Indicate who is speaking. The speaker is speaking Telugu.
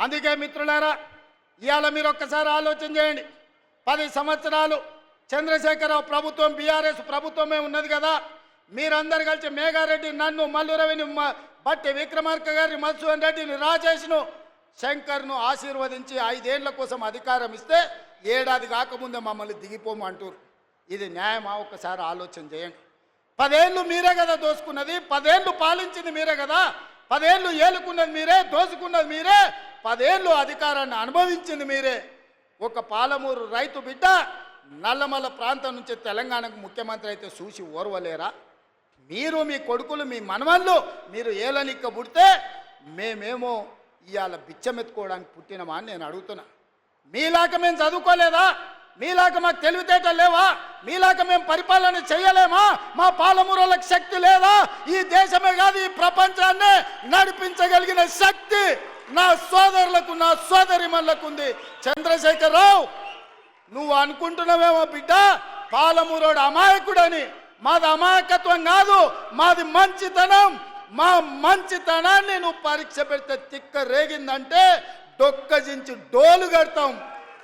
Speaker 1: అందుకే మిత్రులారా, ఇవాళ మీరు ఒక్కసారి ఆలోచన చేయండి. 10 సంవత్సరాలు చంద్రశేఖరరావు ప్రభుత్వం, బీఆర్ఎస్ ప్రభుత్వమే ఉన్నది కదా. మీరందరు కలిసి మేఘారెడ్డి, నన్ను, మల్లురవిని, బట్టి విక్రమార్క గారిని, మధుసూదన్ రెడ్డిని, రాజేష్ను, శంకర్ను ఆశీర్వదించి 5 ఏళ్ల కోసం అధికారం ఇస్తే ఏడాది కాకముందే మమ్మల్ని దిగిపోమంటారు. ఇది న్యాయమా? ఒక్కసారి ఆలోచన చేయండి. 10 ఏళ్ళు మీరే కదా దోసుకున్నది, 10 ఏళ్ళు పాలించింది మీరే కదా, 10 ఏళ్ళు ఏలుకున్నది మీరే, దోసుకున్నది మీరే, 10 ఏళ్ళు అధికారాన్ని అనుభవించింది మీరే. ఒక పాలమూరు రైతు బిడ్డ నల్లమల్ల ప్రాంతం నుంచి తెలంగాణకు ముఖ్యమంత్రి అయితే చూసి ఓర్వలేరా? మీరు, మీ కొడుకులు, మీ మనవళ్ళు మీరు ఏలనిక్క పుడితే మేమేమో ఇవాళ బిచ్చమెత్తుకోవడానికి పుట్టినమా అని నేను అడుగుతున్నా. మీలాగా మేము చదువుకోలేదా? మీలాగా మాకు తెలివితేటలు లేవా? మీలాగా మేము పరిపాలన చేయలేమా? మా పాలమూరులకు శక్తి లేదా? ఈ దేశమే కాదు, ఈ ప్రపంచాన్ని నడిపించగలిగిన శక్తి నా సోదరులకు, నా సోదరిమణులకు ఉంది. చంద్రశేఖరరావు, నువ్వు అనుకుంటున్నావేమో బిడ్డ పాలమూరోడు అమాయకుడని. మాది అమాయకత్వం కాదు, మాది మంచితనం. మా మంచితనాన్ని నువ్వు పరీక్ష పెడితే తిక్క రేగిందంటే డొక్కజించి డోలు కడతాం.